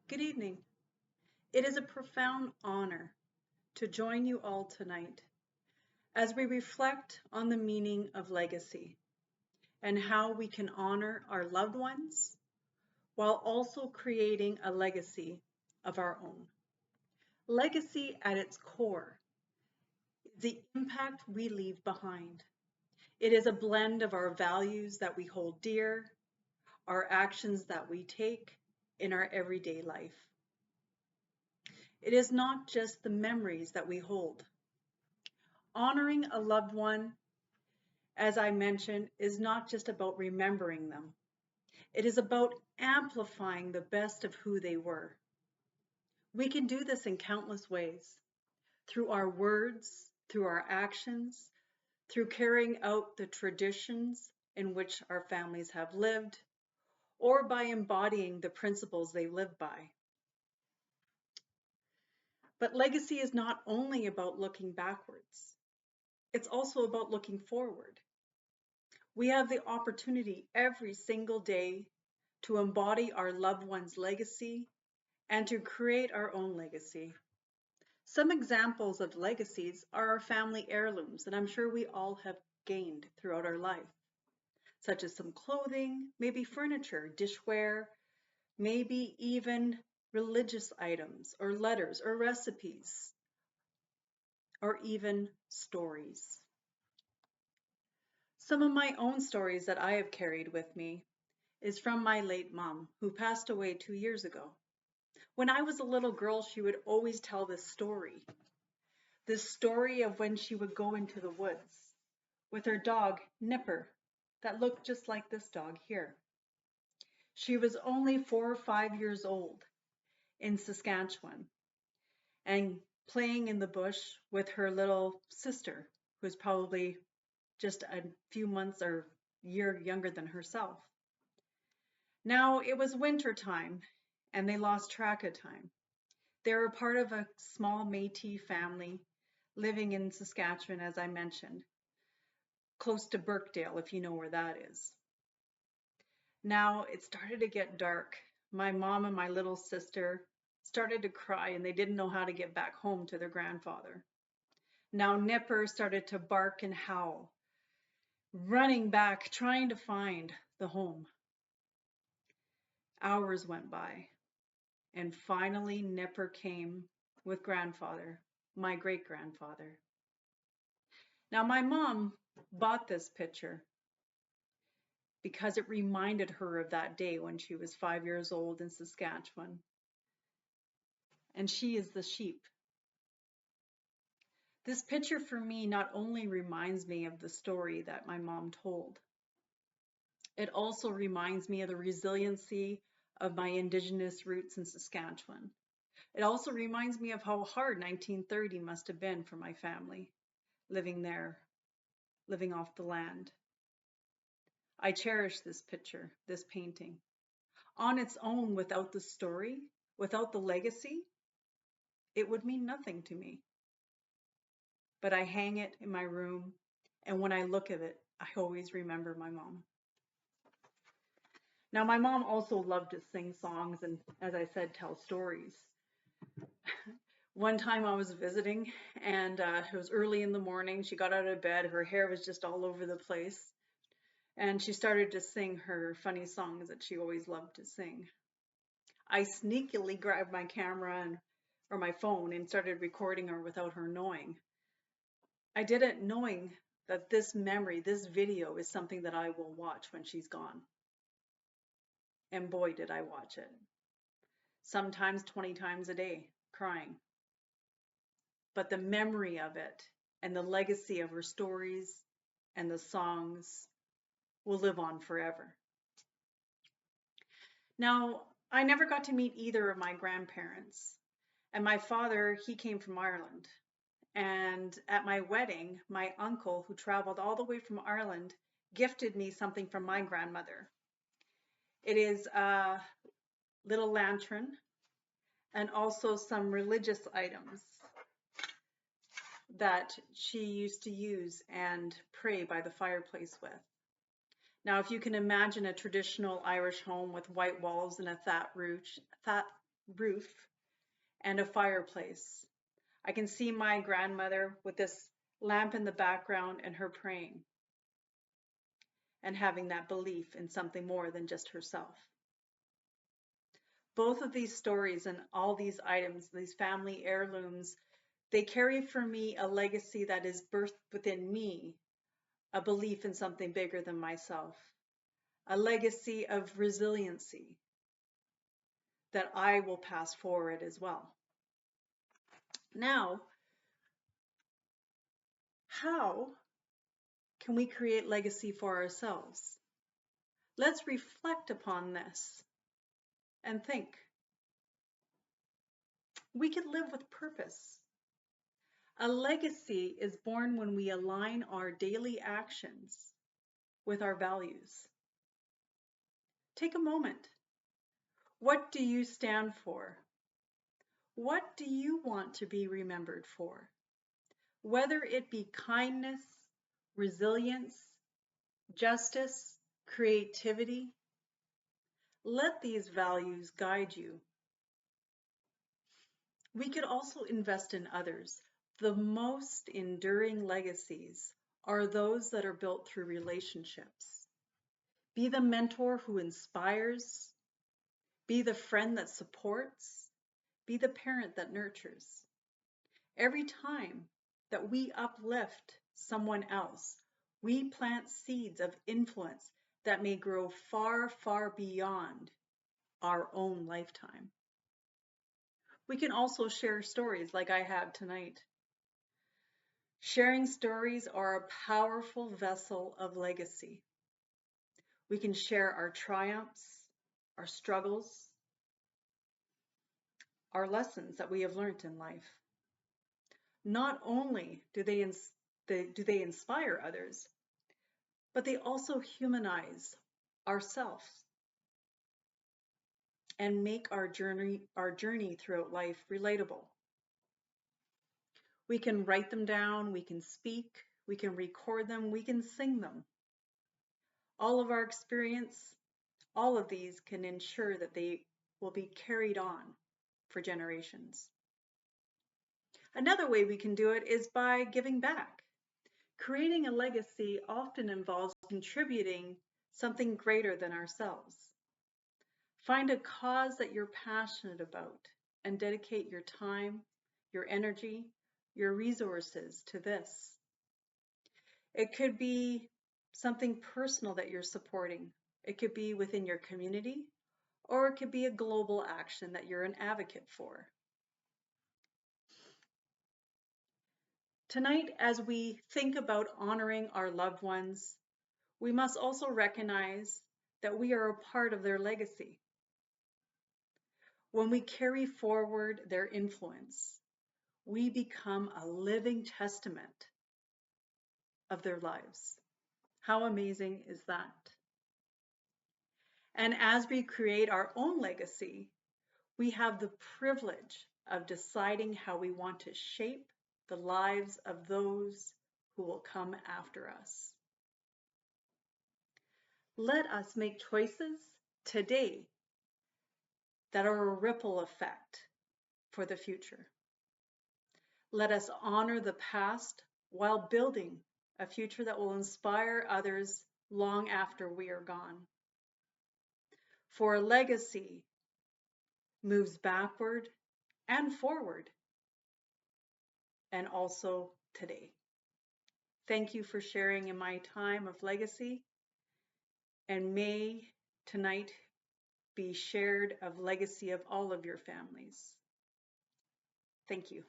Good evening. It is a profound honor to join you all tonight as we reflect on the meaning of legacy and how we can honor our loved ones while also creating a legacy of our own. Legacy at its core is the impact we leave behind. It is a blend of our values that we hold dear, our actions that we take in our everyday life. It is not just the memories that we hold. Honoring a loved one, as I mentioned, is not just about remembering them. It is about amplifying the best of who they were. We can do this in countless ways, through our words, through our actions, through carrying out the traditions in which our families have lived, or by embodying the principles they live by. But legacy is not only about looking backwards. It's also about looking forward. We have the opportunity every single day to embody our loved one's legacy and to create our own legacy. Some examples of legacies are our family heirlooms that I'm sure we all have gained throughout our life, such as some clothing, maybe furniture, dishware, maybe even religious items or letters or recipes, or even stories. Some of my own stories that I have carried with me is from my late mom, who passed away 2 years ago. When I was a little girl, she would always tell this story of when she would go into the woods with her dog, Nipper, that looked just like this dog here. She was only 4 or 5 years old in Saskatchewan and playing in the bush with her little sister, who was probably just a few months or year younger than herself. Now it was winter time and they lost track of time. They were part of a small Métis family living in Saskatchewan, as I mentioned, close to Birkdale, if you know where that is. Now it started to get dark. My mom and my little sister started to cry and they didn't know how to get back home to their grandfather. Now Nipper started to bark and howl, running back, trying to find the home. Hours went by, and finally Nipper came with grandfather, my great-grandfather. Now my mom bought this picture because it reminded her of that day when she was 5 years old in Saskatchewan. And she is the sheep. This picture for me not only reminds me of the story that my mom told, it also reminds me of the resiliency of my Indigenous roots in Saskatchewan. It also reminds me of how hard 1930 must have been for my family, living there, living off the land. I cherish this picture, this painting. On its own, without the story, without the legacy, it would mean nothing to me. But I hang it in my room, and when I look at it, I always remember my mom. Now, my mom also loved to sing songs and, as I said, tell stories. One time I was visiting, and it was early in the morning. She got out of bed. Her hair was just all over the place. And she started to sing her funny songs that she always loved to sing. I sneakily grabbed my camera or my phone and started recording her without her knowing. I did it knowing that this memory, this video, is something that I will watch when she's gone. And boy, did I watch it. Sometimes 20 times a day, crying. But the memory of it and the legacy of her stories and the songs will live on forever. Now, I never got to meet either of my grandparents. And my father, he came from Ireland. And at my wedding, my uncle, who traveled all the way from Ireland, gifted me something from my grandmother. It is a little lantern and also some religious items that she used to use and pray by the fireplace with. Now, if you can imagine a traditional Irish home with white walls and a thatched roof, and a fireplace. I can see my grandmother with this lamp in the background and her praying and having that belief in something more than just herself. Both of these stories and all these items, these family heirlooms, they carry for me a legacy that is birthed within me, a belief in something bigger than myself, a legacy of resiliency that I will pass forward as well. Now, how can we create legacy for ourselves? Let's reflect upon this and think. We can live with purpose. A legacy is born when we align our daily actions with our values. Take a moment. What do you stand for? What do you want to be remembered for? Whether it be kindness, resilience, justice, creativity, let these values guide you. We could also invest in others. The most enduring legacies are those that are built through relationships. Be the mentor who inspires, be the friend that supports, be the parent that nurtures. Every time that we uplift someone else, we plant seeds of influence that may grow far, far beyond our own lifetime. We can also share stories like I have tonight. Sharing stories are a powerful vessel of legacy. We can share our triumphs, our struggles, our lessons that we have learned in life. Not only do they inspire others, but they also humanize ourselves and make our journey throughout life relatable. We can write them down, we can speak, we can record them, we can sing them. All of our experience, all of these can ensure that they will be carried on for generations. Another way we can do it is by giving back. Creating a legacy often involves contributing something greater than ourselves. Find a cause that you're passionate about and dedicate your time, your energy, your resources to this. It could be something personal that you're supporting. It could be within your community, or it could be a global action that you're an advocate for. Tonight, as we think about honoring our loved ones, we must also recognize that we are a part of their legacy. When we carry forward their influence, we become a living testament of their lives. How amazing is that? And as we create our own legacy, we have the privilege of deciding how we want to shape the lives of those who will come after us. Let us make choices today that are a ripple effect for the future. Let us honor the past while building a future that will inspire others long after we are gone. For a legacy moves backward and forward, and also today. Thank you for sharing in my time of legacy, and may tonight be shared of legacy of all of your families. Thank you.